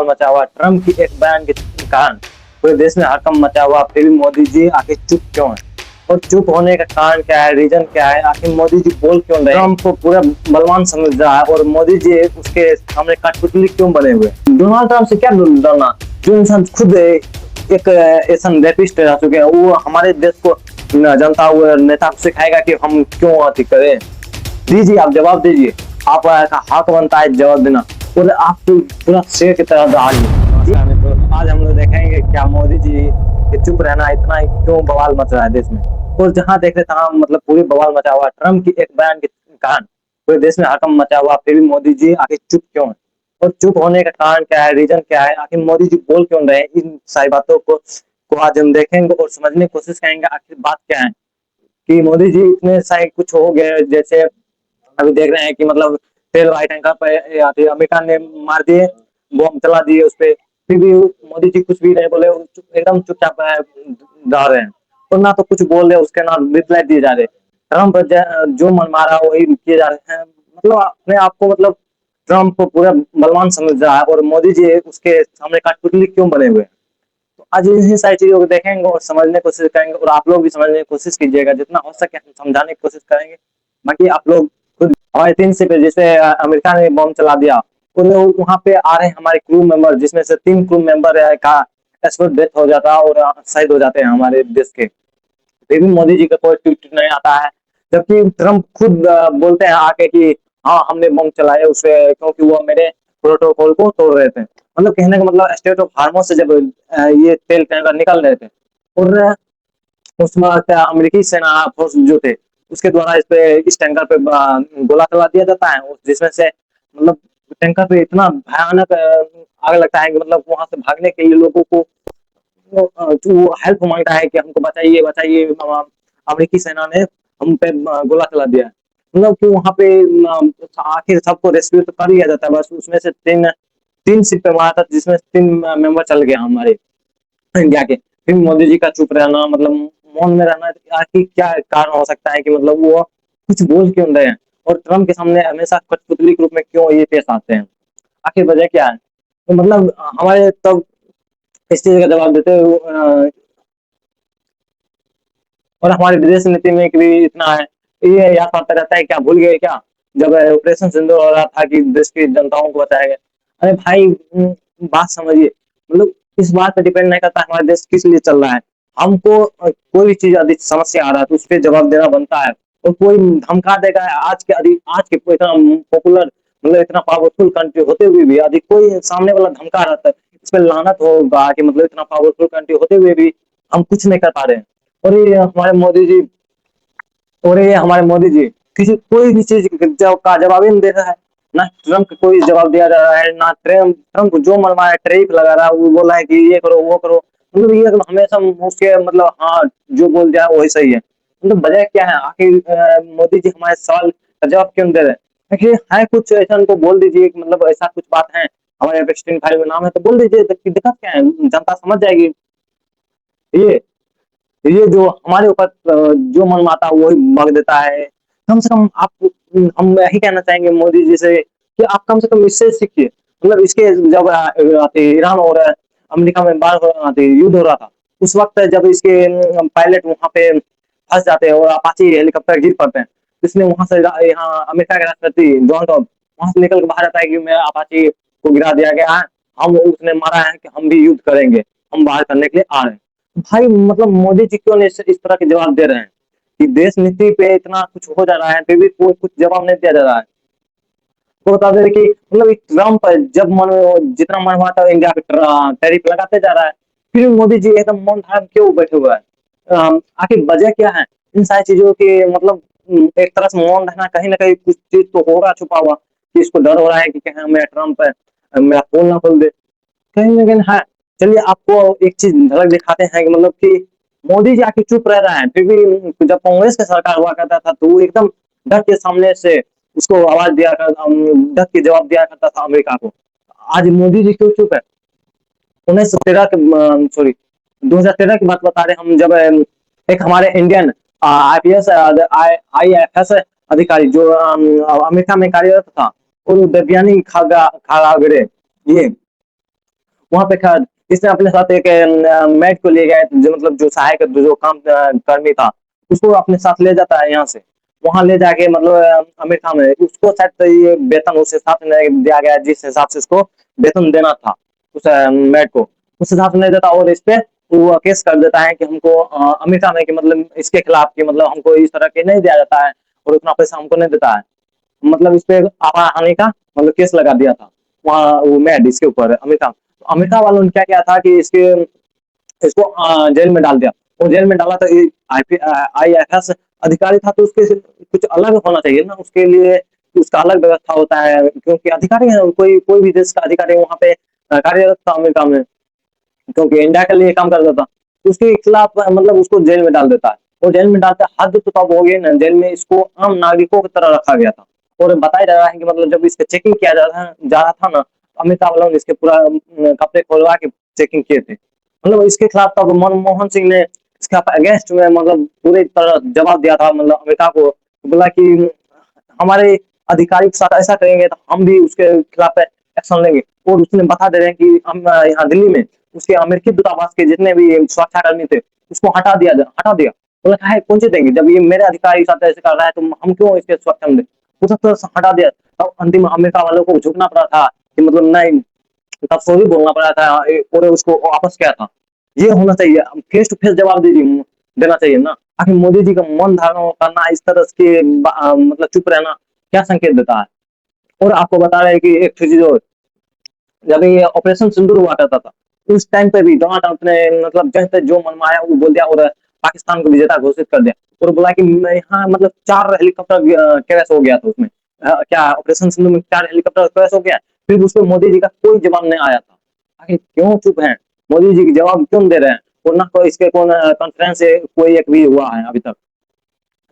मचा हुआ ट्रम्प की एक बयान के कारण पूरे देश में हड़कंप मचा हुआ, फिर भी मोदी जी आखिर चुप क्यों है और चुप होने का कारण क्या है, रीजन क्या है, आखिर मोदी जी बोल क्यों रहे हैं? ट्रम्प को पूरा बलवान समझ रहा है और मोदी जी उसके सामने कठपुतली क्यों बने हुए? डोनाल्ड ट्रम्प से क्या डरना, जो इंसान खुद एक ऐसा रेपिस्ट रह चुके हैं, वो हमारे देश को जनता नेता को सिखाएगा कि हम क्यों अति करें? दीजिए, आप जवाब दीजिए, आप हक बनता है जवाब देना और आप तो पूरा शेर की तरह नमस्कार मित्रों, आज हम लोग देखेंगे क्या मोदी जी के चुप रहना इतना क्यों बवाल मच रहा है देश में। और जहां देख रहे तहां मतलब पूरी बवाल मचा हुआ, ट्रम्प की एक बयान के कारण पूरे देश में हड़कंप मचा हुआ, फिर भी मोदी जी आखिर चुप क्यों है और चुप होने का कारण क्या है, रीजन क्या है, आखिर मोदी जी बोल क्यों रहे हैं? इन सारी बातों को आज हम देखेंगे और समझने की कोशिश करेंगे आखिर बात क्या है कि मोदी जी इतने सारे कुछ हो गए। जैसे अभी देख रहे हैं कि मतलब तेल वाइट टैंकर पे आती है, अमेरिका ने मार दिए, बॉम्ब चला दिए उस पे, फिर भी मोदी जी कुछ भी नहीं बोले, एकदम चुपचाप रह रहे हैं और ना तो कुछ बोल रहे उसके ना रिप्लाई दिए जा रहे। ट्रम्प जो मन मारा वही किए जा रहे हैं, मतलब अपने आप को मतलब ट्रम्प को पूरा बलवान समझ रहा है और मोदी जी उसके सामने कठपुतली क्यों बने हुए हैं। तो आज इन्हीं सारी चीजों को देखेंगे और समझने की कोशिश करेंगे और आप लोग भी समझने की कोशिश कीजिएगा, जितना हो सके हम समझाने की कोशिश करेंगे। बाकी आप लोग खुद हमारे 3 शिप पे जैसे अमेरिका ने बॉम्ब चला दिया, तो लोग वहां पे आ रहे हैं हमारे क्रू मेंबर, जिसमें से 3 क्रू मेंबर का एक्सपर्ट डेथ हो जाता है और शहीद हो जाते हैं हमारे देश के। फिर भी मोदी जी का कोई ट्वीट नहीं आता है, जबकि ट्रम्प खुद बोलते हैं आके कि हाँ हमने बम चलाए उसे, क्योंकि वो मेरे प्रोटोकॉल को तोड़ रहे थे। मतलब कहने का मतलब स्टेट ऑफ हार्मोस से जब ये तेल टैंकर निकल रहे थे और उस वक्त अमेरिकी सेना फोर्स जो थे उसके द्वारा इस टैंकर पे गोला चला दिया जाता है, जिसमें से मतलब टैंकर पे इतना भयानक आग लगता है कि मतलब वहां से भागने के लिए लोगों को जो हेल्प मांगता है कि हमको बताइए बताइए, अमेरिकी सेना ने हम पे गोला चला दिया है। मतलब कि वहां पे आखिर सबको रेस्क्यू तो कर लिया जाता है, बस उसमें से तीन तीन सिप पे मारा था, जिसमें 3 मेंबर चल गए हमारे इंडिया के। फिर मोदी जी का चुप रहना, मतलब मौन में रहना, आखिर क्या कारण हो सकता है कि मतलब वो कुछ बोल क्यों रहे हैं और ट्रम्प के सामने हमेशा कठपुतली के रूप में क्यों ये पेश आते हैं? आखिर वजह क्या है? तो मतलब हमारे तब इस चीज का जवाब देते हुए और हमारी विदेश नीति में भी इतना है, ये याद आता रहता है, क्या भूल गए क्या जब ऑपरेशन सिंदूर हो रहा था कि देश की जनताओं को बताया गया? अरे भाई बात समझिए, मतलब इस बात पर डिपेंड नहीं करता हमारा देश किस लिए चल रहा है। हमको कोई भी चीज अधिक समस्या आ रहा है तो उस पर जवाब देना बनता है। और कोई धमका देगा, आज के इतना पॉपुलर मतलब इतना पावरफुल कंट्री होते हुए भी अधिक कोई सामने वाला धमका रहता है, इस पर लानत होगा कि मतलब इतना पावरफुल कंट्री होते हुए भी हम कुछ नहीं कर पा रहे हैं। और ये हमारे मोदी जी किसी कोई भी चीज का जवाब ही नहीं दे रहा है। ना ट्रम्प को कोई जवाब दिया जा रहा है, ना ट्रम्प जो मनमाया टैरिफ लगा रहा है, वो बोल रहा है कि ये करो वो करो। मतलब ये हमेशा उसके मतलब हाँ जो बोल जाए वही सही है। मतलब वजह क्या है आखिर? मोदी जी हमारे सवाल का जवाब क्यों दे रहे हैं? देखिए है कुछ ऐसा, उनको बोल दीजिए कि मतलब ऐसा कुछ बात है, हमारे एपेक्स फाइल में नाम है, तो बोल दीजिए, दिक्कत क्या है, जनता समझ जाएगी। ये ये जो हमारे ऊपर जो मन आता है वही मग देता है। कम से कम आप हम यही कहना चाहेंगे मोदी जी से कि आप कम से कम इससे सीखिए। मतलब इसके जब ईरान और अमेरिका में बार युद्ध हो रहा था, उस वक्त जब इसके पायलट वहां पे फंस जाते हैं और अपाची हेलीकॉप्टर गिर पड़ते हैं, इसलिए वहां से यहाँ अमेरिका के राष्ट्रपति डोनाल्ड ट्रम्प वहां से निकल के बाहर आता है कि मैं अपाची को गिरा दिया गया है, हम उसने मारा है कि हम भी युद्ध करेंगे, हम बाहर करने के लिए आ रहे हैं। भाई मतलब मोदी जी क्यों नहीं इस तरह के जवाब दे रहे हैं कि देश नीति पे इतना कुछ हो जा रहा है, फिर भी कोई कुछ जवाब नहीं दिया जा रहा है? तो बता दे कि मतलब ट्रम्प जब मन जितना मन हुआ था इंडिया पे टैरिफ लगाते जा रहा है, फिर मोदी जी एकदम मौन धारण क्यों बैठे हुआ है? आखिर वजह क्या है इन सारी चीजों की? मतलब एक तरह से मौन रहना, कहीं ना कहीं कुछ चीज तो होगा छुपा हुआ कि इसको डर हो रहा है कि कहीं मेरा ट्रम्प मेरा पोल ना खोल दे, कहीं ना कहीं है। चलिए आपको एक चीज झलक दिखाते हैं कि मतलब कि मोदी जी आके चुप रह रहा है, फिर भी जब कांग्रेस का सरकार हुआ करता था तो वो एकदम डट के सामने से उसको आवाज दिया कर डट के जवाब दिया करता था अमेरिका को। आज मोदी जी क्यों चुप है? 1913 के सॉरी 2013 की बात बता रहे हम, जब एक हमारे इंडियन आईपीएस आईएफएस अधिकारी जो अमेरिका में कार्यरत था, और देवयानी खागागरे, ये वहां पे खैर इसने अपने साथ एक मैट को ले गया, जो मतलब जो सहायक जो काम कर्मी था, उसको अपने साथ ले जाता है यहाँ से। वहां ले जाके मतलब अमेरिका में उसको शायद तो ये वेतन उस हिसाब से नहीं दिया गया जिस हिसाब से उसको वेतन देना था उस मैट को, उस हिसाब से नहीं देता, और इस पे वो केस कर देता है कि हमको अमेरिका में कि मतलब इसके खिलाफ कि मतलब हमको इस तरह के नहीं दिया जाता है और उतना पैसा हमको नहीं देता है। मतलब इस पे हानि का मतलब केस लगा दिया था वहाँ वो मैड इसके ऊपर अमेरिका। तो अमेरिका वालों ने क्या किया था कि इसको जेल में डाल दिया। वो जेल में डाला तो IAS अधिकारी था, तो उसके कुछ अलग होना चाहिए ना, उसके लिए उसका अलग व्यवस्था होता है, क्योंकि अधिकारी है, कोई कोई भी देश का अधिकारी वहाँ पे कार्यरत था अमेरिका में, क्योंकि इंडिया के लिए काम करता था। तो उसके खिलाफ मतलब उसको जेल में डाल देता है, और जेल में डालते हद तो तब हो गई ना, जेल में इसको आम नागरिकों की तरह रखा गया था। और बताया जा रहा है कि मतलब जब इसका चेकिंग किया जा रहा था ना, अमिताभ वालों ने इसके पूरा कपड़े खोलवा के चेकिंग किए थे। मतलब इसके खिलाफ तब मनमोहन सिंह ने इसके अगेंस्ट में मतलब पूरी तरह जवाब दिया था, मतलब अमेरिका को बोला कि हमारे अधिकारी के साथ ऐसा करेंगे तो हम भी उसके खिलाफ एक्शन लेंगे। और उसने बता दे रहे हैं कि हम यहाँ दिल्ली में उसके अमेरिकी दूतावास के जितने भी सुरक्षाकर्मी थे उसको हटा दिया। बोला है कौन सी देंगे, जब ये मेरे अधिकारी के साथ ऐसे कर रहा है तो हम क्यों इसके सुरक्षा में दें। उस तरह से हटा दिया। तब अंतिम अमेरिका वालों को झुकना पड़ा था कि मतलब नहीं, तब सॉरी बोलना पड़ा था और उसको वापस किया था। ये होना चाहिए, फेस टू फेस जवाब दीजिए, देना चाहिए ना। आखिर मोदी जी का मन धारण करना इस तरह के मतलब चुप रहना क्या संकेत देता है। और आपको बता रहे हैं कि एक चीज और, जब ये ऑपरेशन सिंदूर हुआ करता था उस टाइम पे भी डोनाल्ड ट्रंप ने मतलब जैसे जो मनमाया वो बोल दिया और पाकिस्तान को विजेता घोषित कर दिया, और बोला कि यहाँ मतलब 4 हेलीकॉप्टर क्रैश हो गया था उसमें। क्या ऑपरेशन सिंदूर में 4 हेलीकॉप्टर क्रैश हो गया, फिर उसमें मोदी जी का कोई जवाब नहीं आया था। आखिर क्यों चुप है, मोदी जी जवाब क्यों दे रहे हैं, और ना कोई इसके कौन कॉन्फ्रेंस कोई एक भी हुआ है अभी तक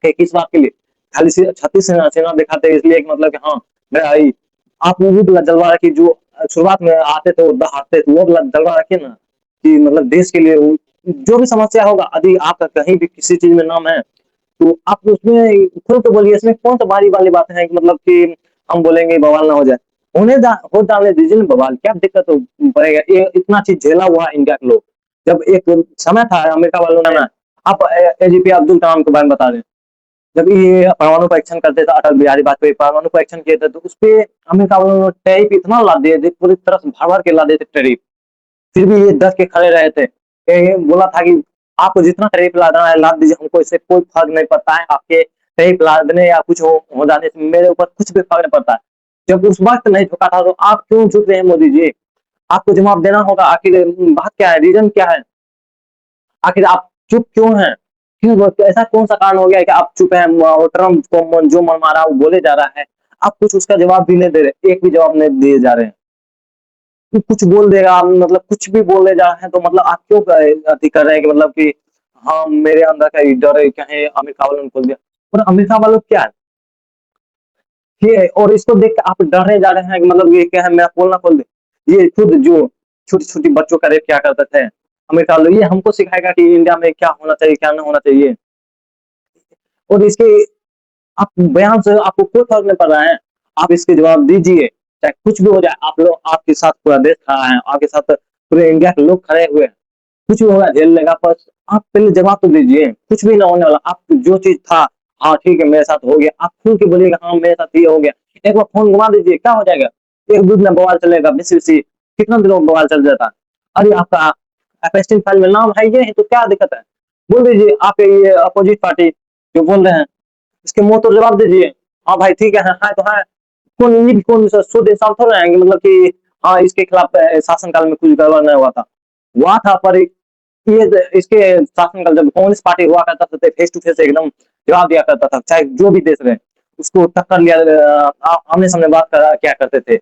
कि किस बात के लिए, खाली 36 सेना दिखाते हैं इसलिए कि मतलब कि हाँ भाई आप वो भी जलवा रखिए जो शुरुआत में आते थे और हारते थे, वो जलवा रखिए ना कि मतलब देश के लिए जो भी समस्या होगा, यदि आपका कहीं भी किसी चीज में नाम है तो आप उसमें खुल के बोलिए। इसमें कौन सा बारी वाली बात है कि मतलब कि हम बोलेंगे बवाल ना हो जाए, हो जाने दीजिए ना बवाल, क्या दिक्कत पड़ेगा, ये इतना चीज झेला हुआ है इंडिया के लोग। जब एक समय था अमेरिका वालों ने ना, आप AGP अब्दुल कलाम के बारे में बता दें, जब ये परमाणु परीक्षण करते थे अटल बिहारी वाजपेयी परमाणु परीक्षण किए थे, तो उस पे अमेरिका वालों ने टैरिफ इतना ला दिए थे, पूरी तरह से भर भर के ला दिए थे टैरिफ। फिर भी ये डट के खड़े रहे थे, ये बोला था कि आपको जितना टैरिफ लाना है लाद दीजिए, हमको इससे कोई फर्क नहीं पड़ता है, आपके टैरिफ लादने या कुछ हो जाने से मेरे ऊपर कुछ भी फर्क नहीं पड़ता है। जब उस वक्त नहीं झुका था तो आप क्यों झुक रहे हैं मोदी जी, आपको जवाब देना होगा। आखिर बात क्या है, रीजन क्या है, आखिर आप चुप क्यों हैं, क्यों, ऐसा कौन सा कारण हो गया है कि आप चुप हैं और ट्रम्प को जो मन मारा वो बोले जा रहा है, आप कुछ उसका जवाब भी नहीं दे रहे, एक भी जवाब नहीं दिए जा रहे हैं। कुछ बोल देगा मतलब कुछ भी बोले जा रहे हैं, तो मतलब आप क्यों अति कर रहे हैं कि मतलब कि हाँ मेरे अंदर का डर है क्या है, अमेरिका वालों ने खोल दिया। और अमेरिका वालों क्या है ये, और इसको देख के आप डरने जा रहे हैं कि मतलब ये क्या है मेरा पोल ना खोल दे। ये खुद जो छोटी छोटी बच्चों का रेप क्या करते थे अमेरिका वालों, ये हमको सिखाएगा कि इंडिया में क्या होना चाहिए क्या नहीं होना चाहिए। और इसके आप बयान से आपको कोई फर्क नहीं पड़ रहा है, आप इसके जवाब दीजिए, चाहे कुछ भी हो जाए। आप लोग आपके साथ पूरा देश खड़ा है, आपके साथ पूरे इंडिया के लोग खड़े हुए हैं, कुछ भी होगा झेल लेगा, पर आप पहले जवाब तो दीजिए, कुछ भी ना होने वाला। आप जो चीज था हाँ ठीक है मेरे साथ हो गया, आप खुल के बोलिएगा हाँ मेरे साथ ये हो गया। एक बार फोन घुमा दीजिए, क्या हो जाएगा, एक दूध में बवाल चलेगा, बीसी बीसी कितना दिनों में बवाल चल जाता। अरे आपका अपेस्टिंग फाइल में नाम है ये है तो क्या दिक्कत है, बोल दीजिए आप ये अपोजिट पार्टी जो बोल रहे हैं इसके मुंह तो जवाब दीजिए। हाँ भाई ठीक है तो है, कौन ये कौन शुद्ध इंसान थोड़ा रहेंगे मतलब कि हाँ इसके खिलाफ शासनकाल में कुछ गड़बड़ नहीं हुआ था, पर ये इसके शासनकाल जब कांग्रेस पार्टी हुआ करता था तो फेस टू फेस एकदम जवाब दिया करता था, चाहे जो भी देश रहे उसको टक्कर लिया, आमने सामने बात क्या करते थे।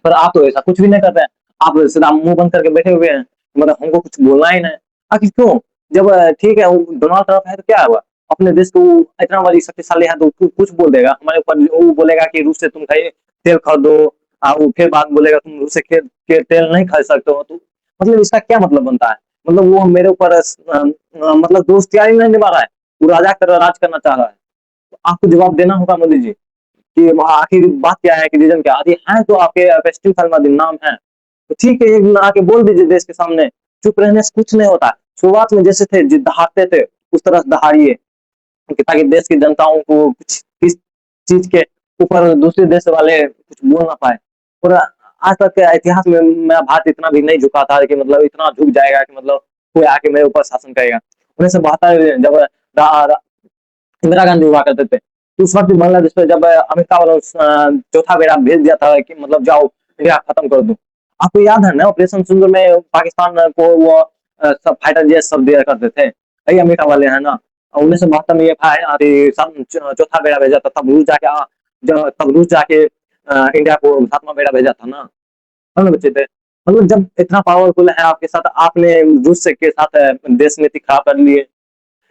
पर आप तो ऐसा कुछ भी नहीं करते हैं, आप सीधा मुंह बंद करके बैठे हुए हैं, मतलब हमको कुछ बोलना ही नहीं। आखिर क्यों, जब ठीक है डोनाल्ड ट्रम्प है तो क्या हुआ, अपने देश को इतना बड़ी शक्तिशाली है तो कुछ बोल देगा हमारे ऊपर, वो बोलेगा कि रूस से तुम तेल खरीदो, वो फिर बाद में बोलेगा तुम रूस से के तेल नहीं खरीद सकते हो, तो मतलब इसका क्या मतलब बनता है, मतलब वो मेरे ऊपर मतलब दोस्तियारी नहीं निभा रहा है, वो राजा कर राज करना चाह रहा है। तो आपको जवाब देना होगा मोदी जी कि आखिर बात क्या है कि रीजन क्या, यदि है तो आपके फेस्टिवल नाम है तो ठीक है, एक दिन आके बोल दीजिए देश के सामने। चुप रहने से कुछ नहीं होता। शुरुआत में जैसे थे दहाड़ते थे, उस तरह से दहाड़िए, ताकि देश की जनताओं को कुछ किस चीज के ऊपर दूसरे देश वाले कुछ बोल ना पाए। और आज तक के इतिहास में मेरा भारत इतना भी नहीं झुका था कि मतलब इतना झुक जाएगा कि मतलब कोई आके मेरे ऊपर शासन करेगा। 1972 जब इंदिरा गांधी हुआ करते थे, तो उस वक्त बांग्लादेश पे जब अमेरिका वालों चौथा बेड़ा भेज दिया था कि मतलब जाओ इंडिया खत्म कर दो। आपको याद है ना ऑपरेशन सिंदूर में पाकिस्तान को वो सब फाइटर जेट सब दिया करते थे, यही अमेरिका वाले है ना। 1972 में ये चौथा बेड़ा भेजा था, तब रूस जाके इंडिया को सातवां बेड़ा भेजा था ना। हम लोग बच्चे थे। मतलब जब इतना पावरफुल है आपके साथ, आपने रूस के साथ देश नीति खराब कर लिए,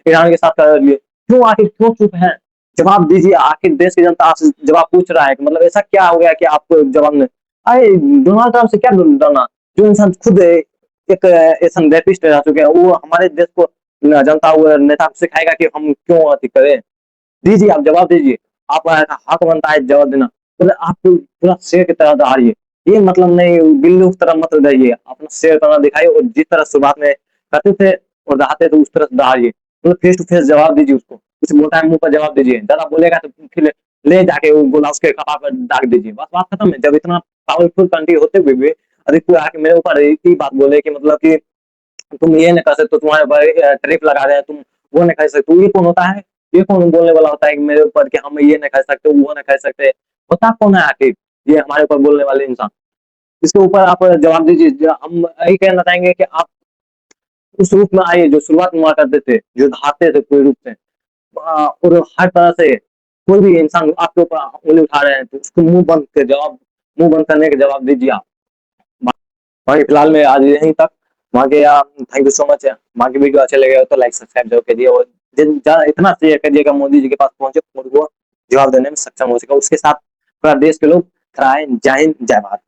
ईरान के साथ कर लिए, क्यों आखिर क्यों चुप है? जवाब दीजिए। आखिर देश की जनता आपसे जवाब पूछ रहा है कि मतलब ऐसा क्या हो गया कि आपको जवाब नहीं। अरे डोनाल्ड ट्रंप से क्या डरना, जो इंसान खुद एक ऐसा रेपिस्ट रह चुके हैं, वो हमारे देश को जनता वो नेता को सिखाएगा कि हम क्यों अति करें। दीजिए, आप जवाब दीजिए। आपका हक बनता है जवाब देना। तो आप पूरा शेर की तरह दहाड़िए। ये मतलब नहीं बिल्लू की तरह मत रहिए, अपना शेर तरह दिखाइए, और जिस तरह शुरुआत में करते थे और दहाड़ते थे उस तरह से दहाड़िए। मतलब फेस टू फेस जवाब दीजिए उसको। कुछ बोलता है मुंह पर जवाब दीजिए, ज्यादा बोलेगा तो फिर ले जाके वो गोला उसके कपार पर दाग दीजिए, बस बात खत्म है। जब इतना पावरफुल कंट्री होते हुए भी अरे कोई आके मेरे ऊपर एक ही बात बोले कि मतलब कि तुम ये नहीं कर सकते, तुम्हारे ऊपर टैरिफ लगा रहे हैं, तुम वो नहीं कर सकते, ये कौन होता है? ये कौन बोलने वाला होता है कि मेरे ऊपर कि हम ये नहीं कर सकते, वो नहीं कर सकते? होता कौन है आखिर ये हमारे ऊपर बोलने वाले इंसान? इसके ऊपर आप जवाब दीजिए। हम यही कहना चाहेंगे कि आप उस रूप में आइए जो शुरुआत में हुआ करते थे, जो धारते थे पूरे रूप से। और हर तरह से कोई भी इंसान आपके ऊपर उंगली उठा रहे हैं तो उसको मुंह बंद करने के जवाब दीजिए आप। बाकी फिलहाल में आज यहीं तक। बाकी थैंक यू सो मच। बाकी वीडियो अच्छे लगे हो तो लाइक सब्सक्राइब जरूर कीजिए, और इतना शेयर करिएगा मोदी जी के पास पहुंचे और वो जवाब देने में सक्षम हो सके। उसके साथ पूरा देश के लोग खड़ा है। जय हिंद, जय भारत।